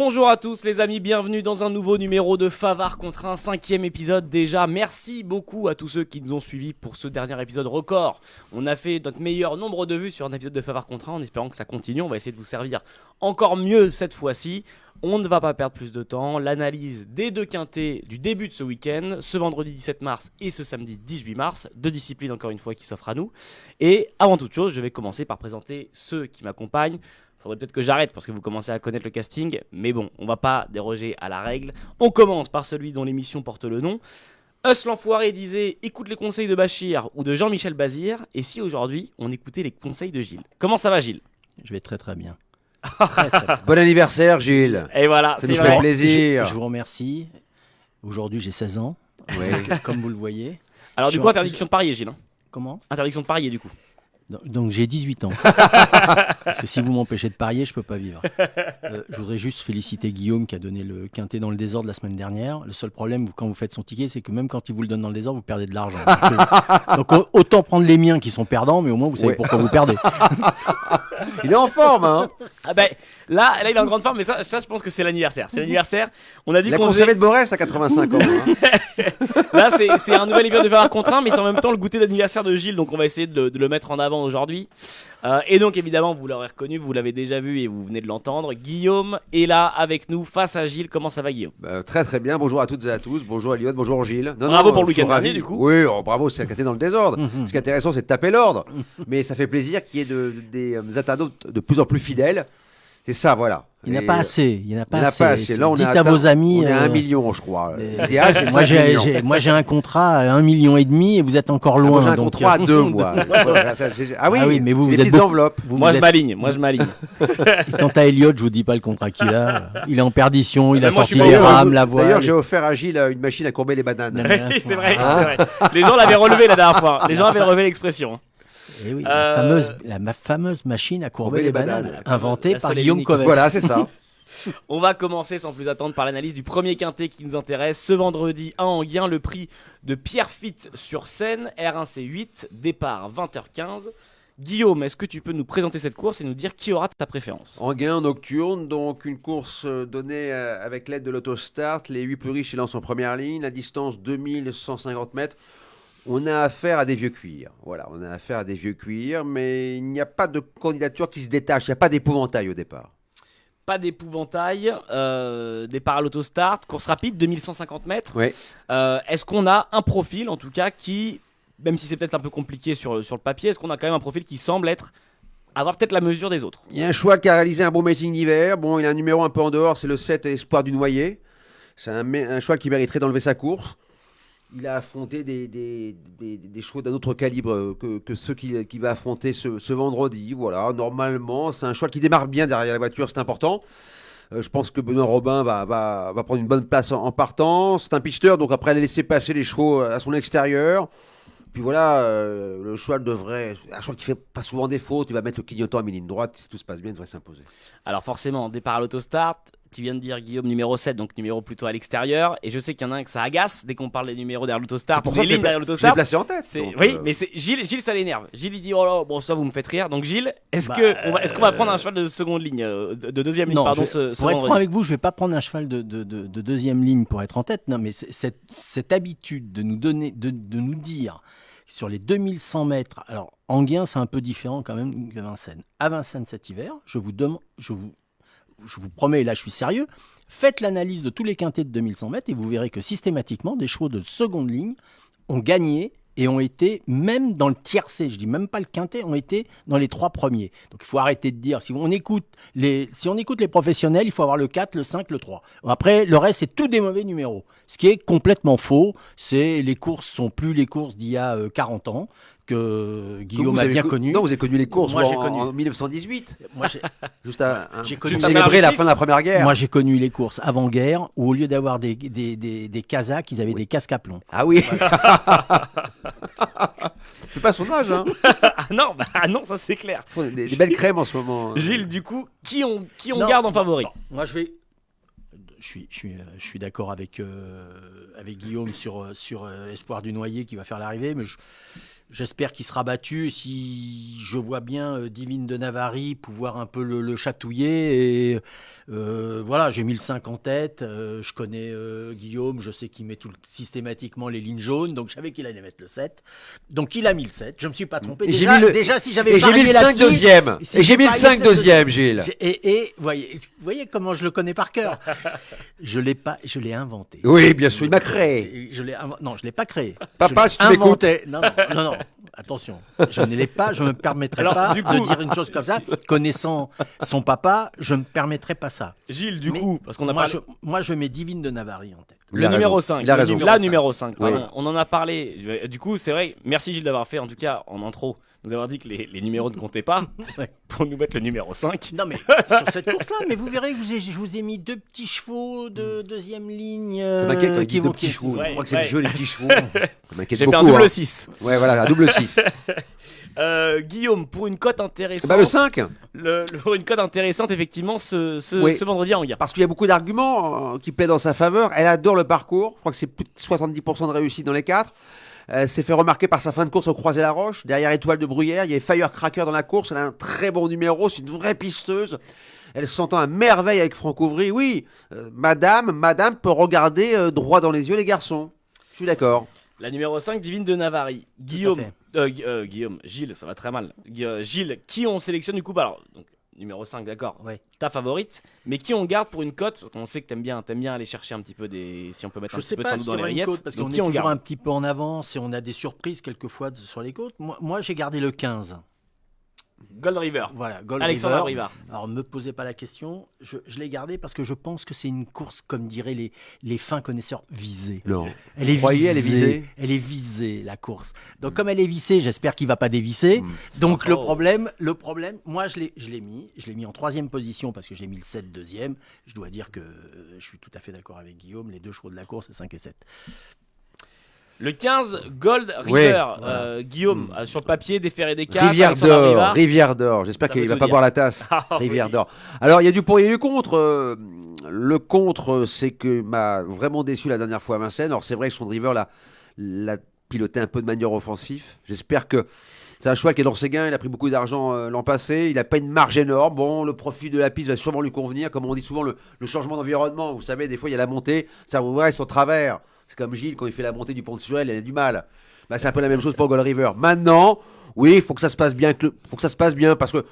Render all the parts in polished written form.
Bonjour à tous les amis, bienvenue dans un nouveau numéro de Favard contre un 5e épisode déjà. Merci beaucoup à tous ceux qui nous ont suivis pour ce dernier épisode record. On a fait notre meilleur nombre de vues sur un épisode de Favard contre un en espérant que ça continue. On va essayer de vous servir encore mieux cette fois-ci. On ne va pas perdre plus de temps. L'analyse des deux quintés du début de ce week-end, ce vendredi 17 mars et ce samedi 18 mars. Deux disciplines encore une fois qui s'offrent à nous. Et avant toute chose, je vais commencer par présenter ceux qui m'accompagnent. Faudrait peut-être que j'arrête parce que vous commencez à connaître le casting. Mais bon, on va pas déroger à la règle. On commence par celui dont l'émission porte le nom. Us l'enfoiré disait « Écoute les conseils de Bachir ou de Jean-Michel Bazir ». Et si aujourd'hui, on écoutait les conseils de Gilles. Comment ça va Gilles ? Je vais très très bien. Très, très bien. Bon anniversaire Gilles. Et voilà, ça nous fait plaisir. Je vous remercie. Aujourd'hui j'ai 16 ans, comme vous le voyez. Alors du coup, interdiction de parier Gilles. Comment ? Interdiction de parier du coup. Donc j'ai 18 ans. Parce que si vous m'empêchez de parier, je peux pas vivre. Je voudrais juste féliciter Guillaume qui a donné le quintet dans le désordre la semaine dernière. Le seul problème quand vous faites son ticket, c'est que même quand il vous le donne dans le désordre, vous perdez de l'argent. Donc autant prendre les miens qui sont perdants, mais au moins vous savez pourquoi vous perdez. Il est en forme, hein. Ah ben là il est en grande forme, mais ça je pense que c'est l'anniversaire. C'est l'anniversaire. On a dit il a qu'on conservé de Borès à 85 ans. Hein. Là c'est un nouvel épisode de Favard contre un, mais c'est en même temps le goûter d'anniversaire de Gilles, donc on va essayer de le mettre en avant aujourd'hui. Et donc évidemment vous l'aurez reconnu, vous l'avez déjà vu et vous venez de l'entendre. Guillaume est là avec nous face à Gilles. Comment ça va Guillaume ? Très très bien. Bonjour à toutes et à tous. Bonjour Elliot. Bonjour Gilles. Bravo pour le week-end dernier du coup. Oui, bravo. C'est un quintet dans le désordre. Ce qui est intéressant, c'est de taper l'ordre. Mais ça fait plaisir qu'il y ait des internautes de plus en plus fidèles. C'est ça, voilà. Il n'y en a pas assez. Il n'y en a pas assez. Là, dites à vos amis. On est à 1 million, je crois. L'idéal, c'est moi, j'ai un contrat à 1,5 million et vous êtes encore loin. Moi, j'ai un contrat à 2, moi. Ah oui, mais vous êtes petites enveloppes. Moi, je m'aligne. Et quant à Elliot, je vous dis pas le contrat qu'il a. Il est en perdition. Il a sorti les rames, la voile. D'ailleurs, j'ai offert à Gilles une machine à courber les bananes. Oui, c'est vrai. Les gens l'avaient relevé la dernière fois. Les gens avaient relevé l'expression. Et oui, la fameuse machine à courber les bananes, inventée par Guillaume Covès. Voilà, c'est ça. On va commencer sans plus attendre par l'analyse du premier quintet qui nous intéresse. Ce vendredi à Enghien, le prix de Pierrefitte sur Seine, R1C8, départ 20h15. Guillaume, est-ce que tu peux nous présenter cette course et nous dire qui aura ta préférence ? Enghien nocturne, donc une course donnée avec l'aide de l'autostart. Les 8 plus riches lancent en première ligne, la distance 2150 mètres. On a affaire à des vieux cuirs. Voilà, on a affaire à des vieux cuirs, mais il n'y a pas de candidature qui se détache. Il n'y a pas d'épouvantail au départ. Pas d'épouvantail. Départ à l'autostart, course rapide, 2150 mètres. Oui. Est-ce qu'on a un profil, en tout cas, qui, même si c'est peut-être un peu compliqué sur le papier, est-ce qu'on a quand même un profil qui semble avoir peut-être la mesure des autres ? Il y a un choix qui a réalisé un bon meeting d'hiver. Bon, il a un numéro un peu en dehors, c'est le 7 Espoir du Noyer. C'est un choix qui mériterait d'enlever sa course. Il a affronté des chevaux d'un autre calibre que ceux qu'il va affronter ce vendredi. Voilà, normalement, c'est un choix qui démarre bien derrière la voiture, c'est important. Je pense que Benoît Robin va prendre une bonne place en partant. C'est un pitcher, donc après, il a laissé passer les chevaux à son extérieur. Puis voilà, le cheval un cheval qui fait pas souvent des fautes, il va mettre le clignotant à mi-ligne droite, si tout se passe bien, il devrait s'imposer. Alors forcément, départ à l'autostart, tu viens de dire Guillaume numéro 7, donc numéro plutôt à l'extérieur, et je sais qu'il y en a un que ça agace dès qu'on parle des numéros derrière l'autostart, pour ça que je l'ai placé en tête. Mais c'est Gilles ça l'énerve. Gilles il dit oh là, bon ça vous me faites rire. Donc Gilles, est-ce qu'on va prendre un cheval de seconde ligne, de deuxième ligne, pardon, pour être franc avec vous, je vais pas prendre un cheval de deuxième ligne pour être en tête. Non, mais cette habitude de nous donner, de nous dire sur les 2100 mètres. Alors Enghien c'est un peu différent quand même que Vincennes. À Vincennes cet hiver, je vous promets, et là je suis sérieux, faites l'analyse de tous les quintets de 2100 mètres et vous verrez que systématiquement, des chevaux de seconde ligne ont gagné et ont été même dans le tiercé, je dis même pas le quintet, ont été dans les 3 premiers. Donc il faut arrêter de dire, si on écoute les professionnels, il faut avoir le 4, le 5, le 3. Après, le reste, c'est tous des mauvais numéros. Ce qui est complètement faux, les courses sont plus les courses d'il y a 40 ans, que Guillaume a bien connu. Non, vous avez connu les courses en 1918. J'ai célébré la fin de la Première Guerre. Moi, j'ai connu les courses avant-guerre, où au lieu d'avoir des Kazakhs, ils avaient des casques à plomb. Ah oui. C'est pas son âge, hein. non, ça c'est clair. Des belles crèmes en ce moment. Gilles, du coup, qui on garde en favori ? Moi, je suis d'accord avec Guillaume sur Espoir du Noyer qui va faire l'arrivée, mais J'espère qu'il sera battu. Et si je vois bien Divine de Navarre pouvoir un peu le chatouiller. Et voilà, j'ai mis le 5 en tête. Je connais Guillaume, je sais qu'il met systématiquement les lignes jaunes. Donc je savais qu'il allait mettre le 7. Donc il a mis le 7. Je ne me suis pas trompé. Et Déjà, si j'avais Et j'ai mis le 5 deuxième. Et j'ai mis le 5 deuxième, Gilles. Et vous voyez comment je le connais par cœur. Je l'ai inventé. Oui, bien sûr, il m'a créé. Non, je l'ai pas créé. Papa, je si tu m'écoutes. Non. Attention, je ne l'ai pas, je me permettrai Alors, pas du coup- de dire une chose comme ça. Connaissant son papa, je me permettrai pas ça. Gilles, du Mais coup, parce qu'on a moi, parlé... moi, je mets Divine de Navarre en tête. Il Le a numéro raison. 5. Il a raison. La numéro 5, Oui. pardon. On en a parlé. Du coup, c'est vrai. Merci Gilles d'avoir fait, en tout cas, en intro, nous avoir dit que les numéros ne comptaient pas Ouais. pour nous mettre le numéro 5. Non mais sur cette course-là, mais vous verrez que je vous ai mis 2 petits chevaux de deuxième ligne. Ça m'inquiète quand il dit deux vont- petits chevaux. ouais, Je crois que c'est ouais. le jeu, les petits chevaux. Ça m'inquiète J'ai fait un beaucoup. double hein. 6. Ouais, voilà, un double 6. Guillaume, pour une cote intéressante. Bah, le 5. Pour une cote intéressante, effectivement, Oui. ce vendredi à Anguin. Parce qu'il y a beaucoup d'arguments qui plaident dans sa faveur. Elle adore le parcours. Je crois que c'est plus de 70% de réussite dans les 4. Elle s'est fait remarquer par sa fin de course au Croisé-la-Roche. Derrière Étoile de Bruyère, il y avait Firecracker dans la course. Elle a un très bon numéro. C'est une vraie pisteuse. Elle s'entend à merveille avec Franck Auvry. Oui, madame peut regarder droit dans les yeux les garçons. Je suis d'accord. La numéro 5, Divine de Navarre. Guillaume, fait. Gilles, ça va très mal. Gilles, qui on sélectionne du coup? Alors, donc, numéro 5, d'accord, Ouais. ta favorite, mais qui on garde pour une cote? Parce qu'on sait que t'aimes bien aller chercher un petit peu si on peut mettre Je un sais petit peu de pas sans s'il doute y dans les aura une rillettes. côte, parce Donc, qu'on est qui on toujours garde? un petit peu en avance et on a des surprises quelquefois sur les côtes. Moi j'ai gardé le 15. Gold River. Voilà, Gold Alexandre River. Rivard. Alors, me posez pas la question, je l'ai gardé parce que je pense que c'est une course, comme diraient les fins connaisseurs, visée. Non. Elle est Vous croyez, elle est visée Elle est visée, la course. Donc, comme elle est vissée, j'espère qu'il va pas dévisser. Donc, Oh. le problème, moi, je l'ai mis en 3e position parce que j'ai mis le 7 deuxième. Je dois dire que je suis tout à fait d'accord avec Guillaume. Les 2 chevaux de la course, c'est 5 et 7. Le 15, Gold River. Ouais, voilà. Guillaume, sur le papier, déféré des cartes. Rivière Alexandre d'or, Rivard. Rivière d'or. J'espère Ça qu'il veut va tout pas dire. boire la tasse. Ah, Rivière oui. d'or. Alors, il y a du pour et du contre. Le contre, c'est que m'a vraiment déçu la dernière fois à Vincennes. Alors, c'est vrai que son driver l'a piloté un peu de manière offensive. J'espère que c'est un choix qui est dans ses gains. Il a pris beaucoup d'argent l'an passé. Il n'a pas une marge énorme. Bon, le profil de la piste va sûrement lui convenir. Comme on dit souvent, le changement d'environnement. Vous savez, des fois, il y a la montée. Ça vous reste au travers. C'est comme Gilles, quand il fait la montée du Pont de Suel, il a du mal. Bah, c'est un peu la même chose pour Gold River. Maintenant, oui, il faut que ça se passe bien. Faut que ça se passe bien parce que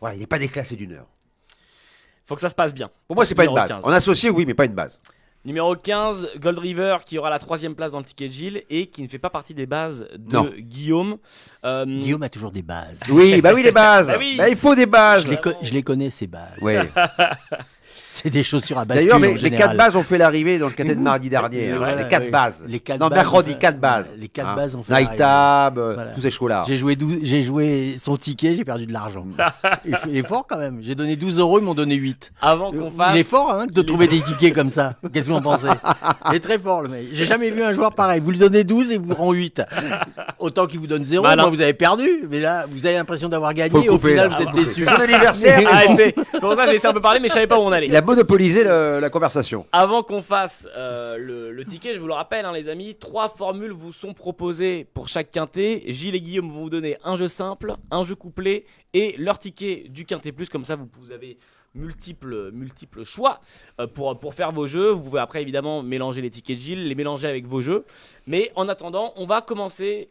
voilà, il n'est pas déclassé d'une heure. Faut que ça se passe bien. Pour moi, c'est pas une Numéro base. 15. En associé, oui, mais pas une base. Numéro 15, Gold River, qui aura la 3e place dans le ticket de Gilles et qui ne fait pas partie des bases de Non. Guillaume. Guillaume a toujours des bases. Oui, bah oui, les bases. Bah oui. Bah, il faut des bases. Je les connais, ces bases. Ouais. C'est des chaussures à bascule D'ailleurs, en mais les général. 4 bases ont fait l'arrivée dans le cadet de mardi dernier. hein. Voilà, Les 4 oui. bases. Les 4 Non, bases mercredi, ont fait- 4 bases. Les 4 Hein. bases ont fait Night l'arrivée. Tab, Voilà. tous ces chevaux-là. J'ai joué son ticket, j'ai perdu de l'argent. Il est fort quand même. J'ai donné 12 €, ils m'ont donné 8. Avant qu'on fasse. Il est fort hein, de trouver des tickets comme ça. Qu'est-ce que vous en pensez? Il est très fort le mec. J'ai jamais vu un joueur pareil. Vous lui donnez 12 et vous rend 8. Autant qu'il vous donne 0, Malin. moi, vous avez perdu. Mais là, vous avez l'impression d'avoir Faut gagné. le Au couper, final, là. vous êtes Ah, déçu. c'est son anniversaire. Ah, c'est pour ça que j'ai laissé un peu parler, mais je savais pas où on allait. Il a monopolisé la conversation. Avant qu'on fasse le ticket, je vous le rappelle, hein, les amis, 3 formules vous sont proposées pour chaque quintet. Gilles et Guillaume vont vous donner un jeu simple, un jeu couplé et leur ticket du quintet plus. Comme ça, vous avez multiples choix pour faire vos jeux. Vous pouvez après évidemment mélanger les tickets de Gilles, les mélanger avec vos jeux. Mais en attendant, on va commencer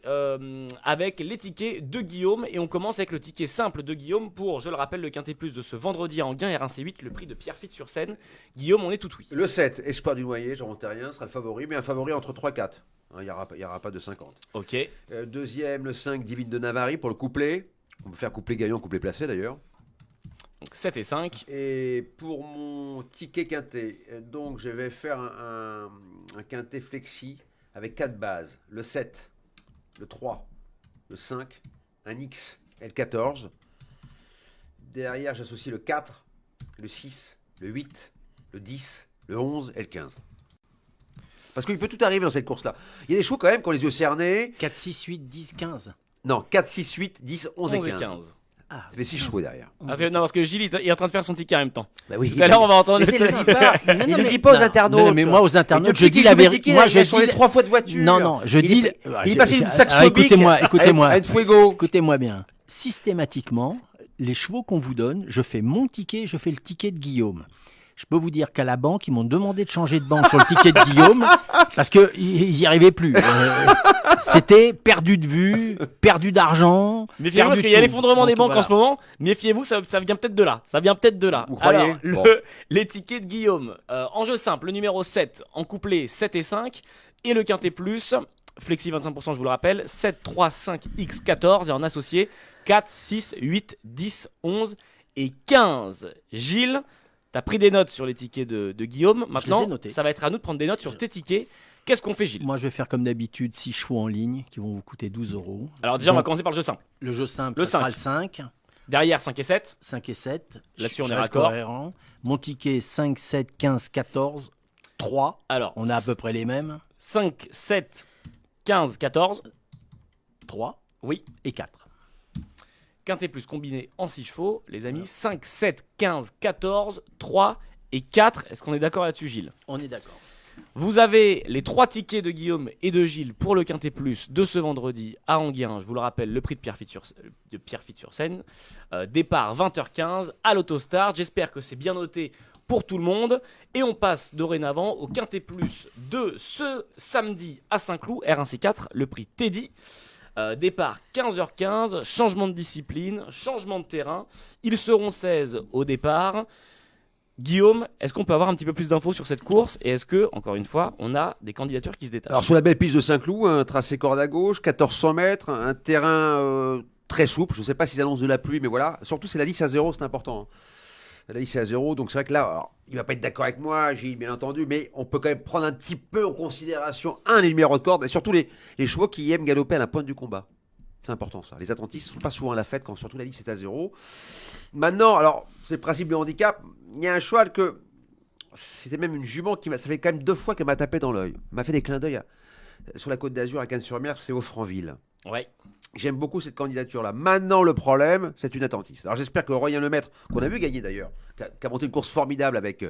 avec les tickets de Guillaume et on commence avec le ticket simple de Guillaume pour, je le rappelle, le quintet plus de ce vendredi à Anguin, R1C8, le prix de Pierrefitte sur Seine. Guillaume, on est tout oui. Le 7, Espoir du Noyer, j'en monte rien, sera le favori, mais un favori entre 3 et 4. Il n'y aura pas de 50. Ok. Deuxième, le 5, Divine de Navarre pour le couplet. On peut faire couplet gagnant, couplet placé d'ailleurs. Donc 7 et 5. Et pour mon ticket quintet, donc je vais faire un quintet flexi avec 4 bases. Le 7, le 3, le 5, un X et le 14. Derrière, j'associe le 4, le 6, le 8, le 10, le 11 et le 15. Parce qu'il peut tout arriver dans cette course-là. Il y a des chevaux quand même qui ont les yeux cernés. 4, 6, 8, 10, 15. Non, 4, 6, 8, 10, 11 et 15. Ah, Ça fait 6 chevaux derrière. Parce que Gilles il est en train de faire son ticket en même temps. Bah oui. Tout à l'heure, on va entendre. Mais il ne le dit pas. Non, Il non, ne le mais- dit pas aux non, internautes. non, mais moi, aux internautes, je Depuis dis qu'il la joue vérité. Mexicain, Moi, il je a changé dis. 3 fois de voiture. Non, je dis. Il est passé d'une Saxo Bic Écoutez-moi. à une Fuego. Écoutez-moi bien. Systématiquement, les chevaux qu'on vous donne, je fais mon ticket, je fais le ticket de Guillaume. Je peux vous dire qu'à la banque, ils m'ont demandé de changer de banque sur le ticket de Guillaume parce qu'ils n'y arrivaient plus. C'était perdu de vue, perdu d'argent. Méfiez-vous parce perdu qu'il y a de l'effondrement tout. des banques Donc, en ce moment. Méfiez-vous, ça vient peut-être de là. Ça vient peut-être de là. Vous croyez Alors, Bon. les tickets de Guillaume. En jeu simple, le numéro 7 en couplet 7 et 5. Et le quintet plus, flexi 25%, je vous le rappelle, 7, 3, 5, X, 14. Et en associé, 4, 6, 8, 10, 11 et 15. Gilles, t'as pris des notes sur les tickets de Guillaume. Maintenant, notés. ça va être à nous de prendre des notes sur tes tickets. Qu'est-ce qu'on fait, Gilles? Moi, je vais faire comme d'habitude 6 chevaux en ligne qui vont vous coûter 12 €. Alors déjà, on va Donc, commencer par le jeu simple. le jeu simple, Le ça sera 5. le 5, Derrière, 5 et 7. 5 et 7. Là-dessus, on Je est reste raccord. cohérent. Mon ticket 5, 7, 15, 14, 3. Alors, On a à peu près les mêmes. 5, 7, 15, 14. 3 Oui. et 4. Quintet plus combiné en 6 chevaux. Les amis, 5, 7, 15, 14, 3 et 4. Est-ce qu'on est d'accord là-dessus, Gilles? On est d'accord. Vous avez les 3 tickets de Guillaume et de Gilles pour le Quintet Plus de ce vendredi à Enguerrand. Je vous le rappelle, le prix de Pierrefitte-sur-Seine. Départ 20h15 à l'Autostart. J'espère que c'est bien noté pour tout le monde. Et on passe dorénavant au Quintet Plus de ce samedi à Saint-Cloud, R1C4, le prix Teddy. Départ 15h15, changement de discipline, changement de terrain. Ils seront 16 au départ. Guillaume, est-ce qu'on peut avoir un petit peu plus d'infos sur cette course? Et est-ce que, encore une fois, on a des candidatures qui se détachent? Alors sur la belle piste de Saint-Cloud, un tracé corde à gauche, 1400 mètres, un terrain très souple. Je ne sais pas s'ils annoncent de la pluie, mais voilà. Surtout c'est la lisse à 0, c'est important. La lisse est à 0, donc c'est vrai que là, alors, il va pas être d'accord avec moi, Gilles, bien entendu, mais on peut quand même prendre un petit peu en considération, les numéros de corde, et surtout les chevaux qui aiment galoper à la pointe du combat. C'est important ça. Les attentistes ne sont pas souvent à la fête quand surtout la lisse est à 0. Maintenant, alors, c'est le principe du handicap. Il y a un cheval que. C'était même une jument qui m'a. Ça fait quand même 2 fois qu'elle m'a tapé dans l'œil. Elle m'a fait des clins d'œil sur la Côte d'Azur à Cannes-sur-Mer, c'est au Franville. Ouais. J'aime beaucoup cette candidature-là. Maintenant, le problème, c'est une attentiste. Alors j'espère que Royan Lemaître, qu'on a vu gagner d'ailleurs, qui a monté une course formidable avec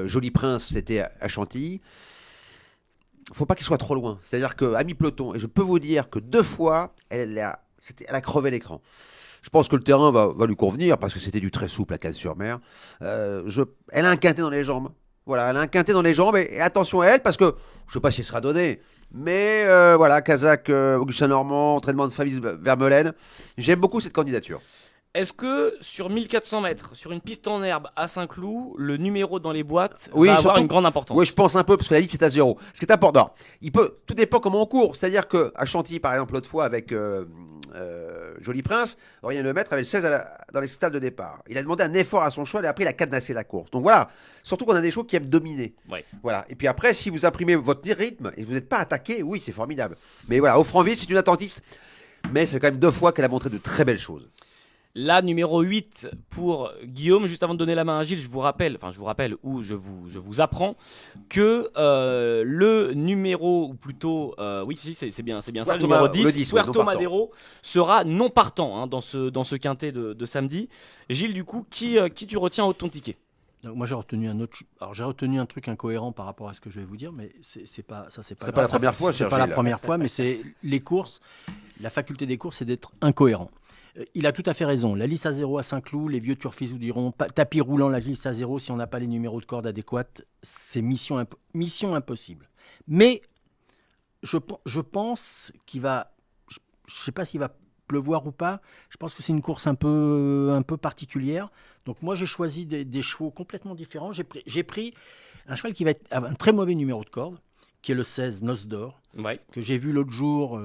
Joli Prince, c'était à Chantilly. Faut pas qu'il soit trop loin. C'est-à-dire qu'à mi-peloton, et je peux vous dire que 2 fois, elle a crevé l'écran. Je pense que le terrain va lui convenir parce que c'était du très souple à Cannes-sur-Mer. Elle a un quintet dans les jambes. Voilà, elle a un quintet dans les jambes et attention à elle parce que je ne sais pas si elle sera donnée. Mais voilà, Kazakh, Augustin Normand, entraînement de Fabrice Vermeulen. J'aime beaucoup cette candidature. Est-ce que sur 1400 mètres, sur une piste en herbe à Saint-Cloud, le numéro dans les boîtes Oui, va avoir surtout- une grande importance? Oui, je pense un peu parce que la ligne c'est à 0. Ce qui est important, tout dépend comment on court. C'est-à-dire qu'à Chantilly, par exemple, l'autre fois avec Joli Prince, Aurélien Lemaître avait le 16 dans les stades de départ. Il a demandé un effort à son cheval et après il a cadenassé la course. Donc voilà, surtout qu'on a des chevaux qui aiment dominer. Ouais. Voilà. Et puis après, si vous imprimez votre rythme et vous n'êtes pas attaqué, oui, c'est formidable. Mais voilà, au Franville, c'est une attentiste. Mais c'est quand même 2 fois qu'elle a montré de très belles choses. La numéro 8 pour Guillaume. Juste avant de donner la main à Gilles, je vous rappelle ou je vous apprends que le numéro, ou plutôt, oui, si, c'est bien ça, le numéro 10, le 10, Puerto non partant. Madero, sera non partant dans ce quintet de samedi. Gilles, du coup, qui tu retiens au ton ticket? Donc moi j'ai retenu un autre. Alors j'ai retenu un truc incohérent par rapport à ce que je vais vous dire, mais c'est pas ça, c'est pas. C'est pas la première fois, C'est cher pas la Gilles. première fois, mais c'est les courses. La faculté des courses, c'est d'être incohérent. Il a tout à fait raison. La liste à 0 à Saint-Cloud, les vieux turfis vous diront tapis roulant, la liste à 0, si on n'a pas les numéros de corde adéquats, c'est mission impossible. Mais je pense qu'il va. Je sais pas s'il va pleuvoir ou pas. Je pense que c'est une course un peu particulière. Donc moi j'ai choisi des chevaux complètement différents. J'ai pris un cheval qui va avoir un très mauvais numéro de corde, qui est le 16 Noce d'Or, Ouais. que j'ai vu l'autre jour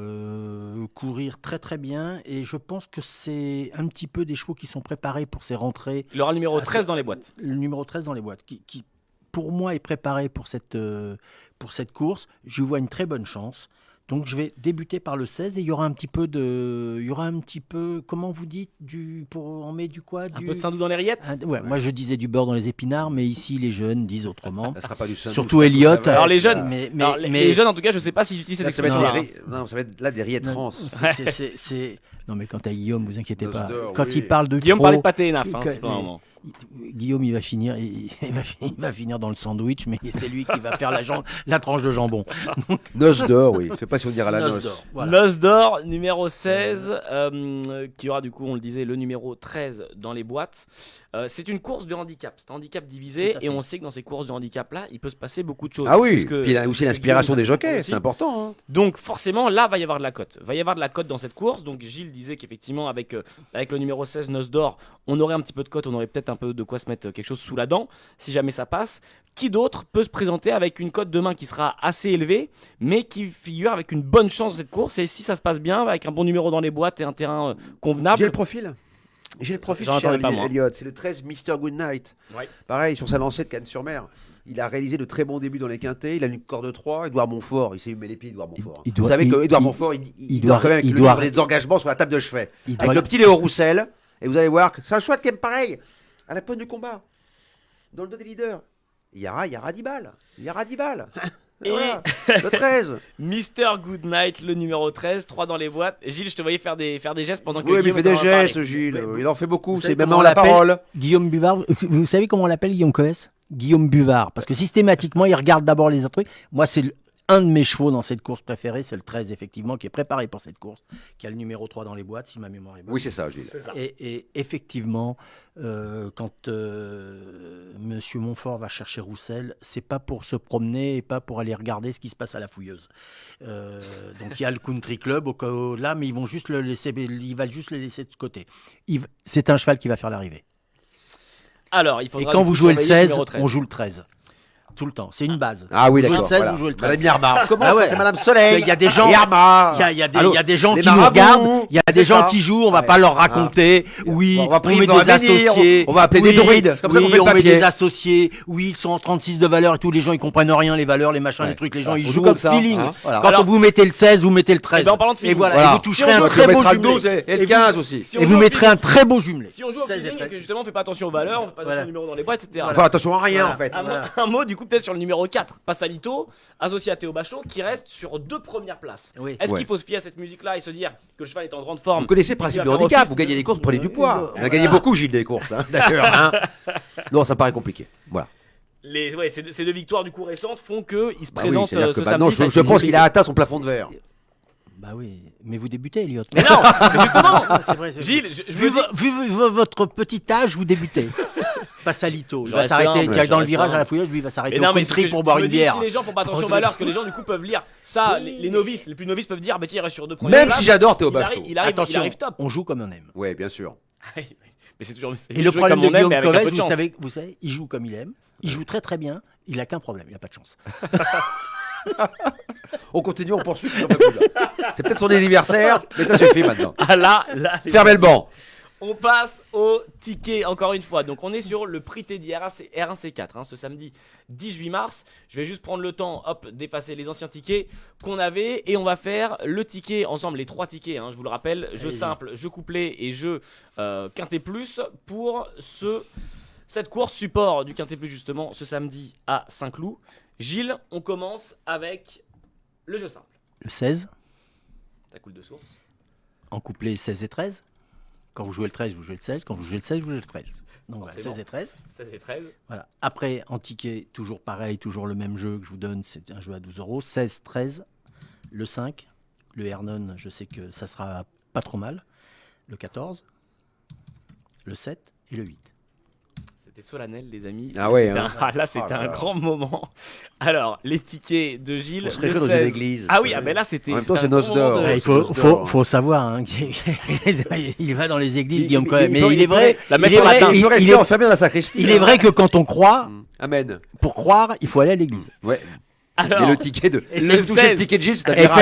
courir très très bien. Et je pense que c'est un petit peu des chevaux qui sont préparés pour ces rentrées. Il aura le numéro 13 dans les boîtes. Le numéro 13 dans les boîtes, qui pour moi est préparé pour cette course. Je lui vois une très bonne chance. Donc je vais débuter par le 16 et il y aura un petit peu, comment vous dites, on met du quoi Un peu de Saint-Doux dans les rillettes. Ouais, moi je disais du beurre dans les épinards, mais ici les jeunes disent autrement. Ça sera pas du Saint-Doux, Surtout ça Elliot. va Alors être, les jeunes, mais les jeunes en tout cas, je sais pas si j'utilise cette là, ça va être expression-là. non, ça va être là des rillettes trans. Non mais quant à Guillaume, vous inquiétez pas. Nosdor, Quand oui. il parle de Guillaume trop, parlait de pâté et naf, que- c'est pas un moment. Guillaume il va finir dans le sandwich, mais c'est lui qui va faire la tranche de jambon. Noce d'or, oui. Je sais pas si on dira la Noce noce. d'or, voilà. Noce d'or, numéro 16, qui aura du coup, on le disait, le numéro 13 dans les boîtes. C'est une course de handicap. C'est un handicap divisé Tout à fait. et on sait que dans ces courses de handicap-là, il peut se passer beaucoup de choses. Ah C'est oui, ce que- puis il a aussi l'inspiration des jockeys, aussi. c'est important. Hein. Donc forcément, là, va y avoir de la cote. Va y avoir de la cote dans cette course. Donc Gilles disait qu'effectivement, avec le numéro 16, Noce d'or, on aurait un petit peu de cote, on aurait peut-être un peu de quoi se mettre quelque chose sous la dent, si jamais ça passe. Qui d'autre peut se présenter avec une cote demain qui sera assez élevée, mais qui figure avec une bonne chance dans cette course? Et si ça se passe bien, avec un bon numéro dans les boîtes et un terrain convenable. J'ai le profil. J'ai le profil J'en chez attendais pas, moi. Elliot. C'est le 13 Mr. Goodnight. Ouais. Pareil, sur sa lancée de Cannes-sur-Mer. Il a réalisé de très bons débuts dans les quintés. Il a une corde 3. Édouard Montfort, il sait où met les pieds, Édouard Montfort. il doit- Vous savez il- qu'Édouard il- Montfort, il il doit doit- quand même avec il le doit- livre des engagements sur la table de chevet. Il Avec doit- le petit Léo Roussel. Et vous allez voir que c'est un chouette qui aime pareil. À la pointe du combat. Dans le dos des leaders. Il y aura 10 balles. Il y aura 10 balles. Et voilà, le 13. Mr. Goodnight, le numéro 13, 3 dans les boîtes. Gilles, je te voyais faire des gestes pendant que Oui, mais il Guillaume fait des était en train de gestes, parler. Gilles. Il en fait beaucoup. Vous C'est savez même comment en on la l'appelle parole. Guillaume Buvard, vous savez comment on l'appelle Guillaume Coes? Guillaume Buvard, parce que systématiquement il regarde d'abord les autres trucs. Moi un de mes chevaux dans cette course préférée, c'est le 13 effectivement, qui est préparé pour cette course, qui a le numéro 3 dans les boîtes, si ma mémoire est bonne. Oui, c'est ça, Gilles. C'est ça. Et effectivement, quand Monsieur Montfort va chercher Roussel, c'est pas pour se promener et pas pour aller regarder ce qui se passe à la fouilleuse. Donc il y a le country club là, mais ils vont juste le laisser, il va juste le laisser de côté. C'est un cheval qui va faire l'arrivée. Alors, il Et faudra quand du vous coup jouez le surveiller ce 16, numéro 13. on joue le 13. Tout le temps. C'est une base. Ah oui, Vous jouez d'accord. le 16, voilà. vous jouez le 13. Madame Yarmar. Comment Ah ça, ouais. c'est Madame Soleil. Il y a des gens- Yarmar. Il y a Allô, des gens les qui nous marabouts, regardent, il y a c'est des gens ça. qui jouent, on va Ouais. pas leur raconter, oui, On va prier met dans des un menhir, associés, on va appeler des oui, druides, comme ça oui, qu'on fait le on met papier. des associés, oui, ils sont en 36 de valeur et tout, les gens ils comprennent rien, les valeurs, les machins, Ouais. les trucs, les gens Voilà, ils on joue jouent comme au ça, feeling. hein. Voilà. Quand Alors- vous mettez le 16, vous mettez le 13. Eh ben, en parlant de feeling, et voilà, voilà. et vous toucherez Si on un joue- très on beau mettra le jumelé. 12 et le Et 15 aussi. Si on Et joue vous au mettrez feeling- un très beau jumelé. Si on joue au 16 et feeling et 13. que justement on fait pas attention aux valeurs, on fait pas attention Voilà. au numéro dans les boîtes, etc. Enfin, attention à rien Voilà. en fait. Un mot du coup peut-être sur le numéro 4, Passalito, associé à Théo Bachelot, qui reste sur 2 premières places. Oui. Est-ce Ouais. qu'il faut se fier à cette musique-là et se dire que le cheval est en grande forme? Vous connaissez le et qu'il principe va du faire handicap, office vous gagnez des courses, vous prenez du poids. On a Voilà. gagné beaucoup, Gilles, des courses. Hein. D'accord. Hein. Non, ça me paraît compliqué. Voilà. Ces deux victoires du coup récentes font qu'il se Bah oui, présente c'est-à-dire ce que, bah, samedi. non, ça va je être pense qu'il a compliqué. atteint son plafond de verre. Bah oui, mais vous débutez, Elliot. Mais non, mais justement, C'est vrai, c'est vrai. Gilles, je Vu, me dis- vu votre petit âge, vous débutez. Passalito, il Je va reste s'arrêter humble, tiens, je dans le reste virage humble. à la fouilleuse, lui il va s'arrêter Mais au non, mais country ce que pour je boire me une dis, bière. si les gens font pas attention aux valeurs, parce que les gens du coup peuvent lire ça, les novices, les plus novices peuvent dire, bah tiens, il reste sur 2 premières Même places. si j'adore Théo il Bachelot. arrive, il Attention, arrive top. on joue comme on aime. Ouais, bien sûr. Mais c'est toujours. Et le problème de comme on aime, Guillaume mais avec un Coves, peu de chance. vous savez, il joue comme il aime, il joue très très bien, il a qu'un problème, il a pas de chance. On continue, on poursuit. puis on va plus là. C'est peut-être son anniversaire, mais ça suffit maintenant. Ah là, Fermez le banc. on passe au ticket encore une fois. Donc on est sur le prix Teddy R1C4 ce samedi 18 mars. Je vais juste prendre le temps, d'effacer les anciens tickets qu'on avait et on va faire le ticket ensemble, les 3 tickets. Je vous le rappelle, jeu Allez-y. simple, jeu couplet et jeu quintet plus pour cette course support du quintet plus justement ce samedi à Saint-Cloud. Gilles, on commence avec le jeu simple. Le 16, Ça coule de source. en couplet 16 et 13. Quand vous jouez le 13, vous jouez le 16. Quand vous jouez le 16, vous jouez le 13. Donc voilà, Forcément. 16 et 13. 16 et 13. Voilà. Après, en ticket, toujours pareil, toujours le même jeu que je vous donne, c'est un jeu à 12 €. 16, 13, le 5, le Hernon, je sais que ça sera pas trop mal. Le 14, le 7 et le 8. C'était solennel, les amis. Ah ouais, C'était hein. là, c'était Oh là un là. grand moment. Alors, les tickets de Gilles. On se le réfère dans 16. une église. Ah oui, ben là, c'était. En même temps, c'était c'est un noces grand moment d'or. de- Ouais, Il faut- faut savoir, hein, il va dans les églises, Guillaume il- Cohen. il Mais peut- il est vrai, la il messe est en vrai, latin. Il peut il rester est- enfermé dans la sacristie. il est vrai que quand on croit, Amen. pour croire, il faut aller à l'église. Ouais. Alors, Mais le ticket de. Et Si le vous touchez 16. le ticket de Gilles, c'est un Et miracle.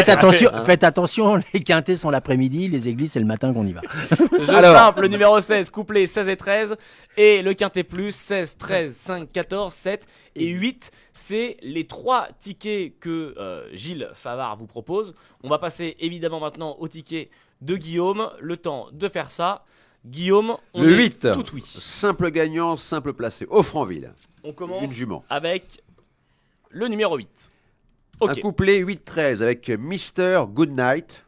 faites attention, les quintés sont l'après-midi, les églises c'est le matin qu'on y va. jeu Alors. simple, le numéro 16, couplet 16 et 13. Et le quintet plus, 16, 13, 5, 14, 7 et 8. C'est les 3 tickets que Gilles Favard vous propose. On va passer évidemment maintenant au ticket de Guillaume. Le temps de faire ça. Guillaume, on Le est 8. tout oui. Simple gagnant, simple placé. Offranville. On Une commence jument. avec le numéro 8. Un Ok. couplet 8-13 avec Mr. Goodnight.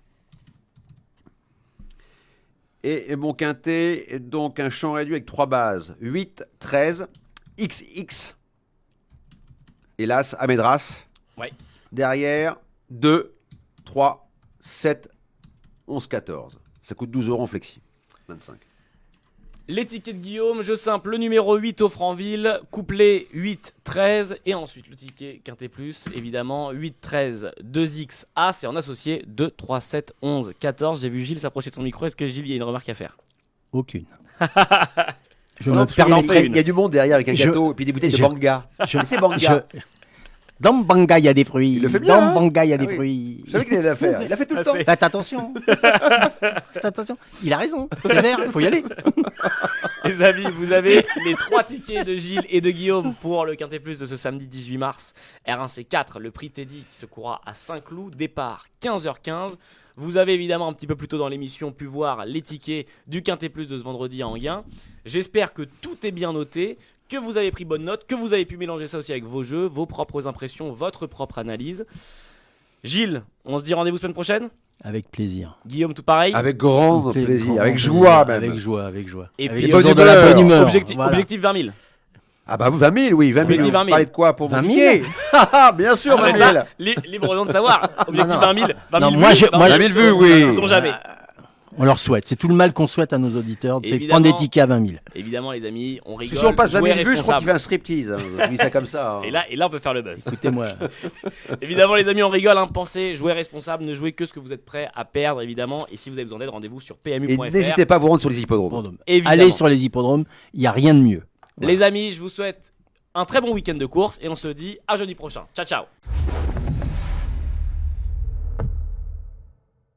Et mon quintet, donc un chant réduit avec 3 bases. 8, 13, XX. Hélas, Amédras. Ouais. Derrière, 2, 3, 7, 11, 14. Ça coûte 12 € en flexi. 25. Les tickets de Guillaume, jeu simple, le numéro 8 au Franville, couplet 8, 13, et ensuite le ticket Quintet Plus, évidemment, 8, 13, 2X, As, et en associé 2, 3, 7, 11, 14. J'ai vu Gilles s'approcher de son micro, est-ce que Gilles, il y a une remarque à faire? Aucune. Je Ça me en permets. fait Il y a du monde derrière avec un Je- gâteau et puis des bouteilles de je- Banga. C'est Banga. je- Dans Banga, il y a des fruits. Il le fait bien, Dans hein. Banga, il y a des Ah oui. fruits. Je savais qu'il allait la faire. Il a fait tout le Ah, temps. c'est- Faites attention. Faites attention. Il a raison. C'est vert, il faut y aller. Les amis, vous avez les 3 tickets de Gilles et de Guillaume pour le Quintet Plus de ce samedi 18 mars. R1C4, le prix Teddy qui se courra à Saint-Cloud, départ 15h15. Vous avez évidemment un petit peu plus tôt dans l'émission pu voir les tickets du Quintet Plus de ce vendredi à Enghien. J'espère que tout est bien noté, que vous avez pris bonne note, que vous avez pu mélanger ça aussi avec vos jeux, vos propres impressions, votre propre analyse. Gilles, on se dit rendez-vous semaine prochaine. Avec plaisir. Guillaume, tout pareil. Avec grand Grand plaisir, avec plaisir. joie même. Avec joie, avec joie. Et Avec puis, le bonne jour de la humeur. bonne humeur. Objectif, Voilà. objectif 20 000. Ah bah 20 000, oui, 20 000. Objectif 20 000. Vous parlez de quoi pour 20 mon 000? ticket Ah, bien sûr, Ah, mais 20 000. ça, libre aux gens de savoir. Objectif non. 20 000. 20 000 Non, moi, vues, je- moi, 20 000 vues, oui. Sait-on jamais. On leur souhaite. C'est tout le mal qu'on souhaite à nos auditeurs. C'est de Évidemment. prendre des tickets à 20 000. Évidemment, les amis, on Parce rigole. que si on passe 20 jouer 000 vues, je crois responsable. qu'il fait un striptease. Je dis ça comme ça. hein. Et là, on peut faire le buzz. Écoutez-moi. Évidemment, les amis, on rigole. Hein. Pensez, jouez responsable. Ne jouez que ce que vous êtes prêt à perdre, évidemment. Et si vous avez besoin d'aide, rendez-vous sur Et PMU.fr. n'hésitez pas à vous rendre sur les hippodromes. Évidemment. Allez sur les hippodromes. Il n'y a rien de mieux. Les amis, je vous souhaite un très bon week-end de course. Et on se dit à jeudi prochain. Ciao, ciao.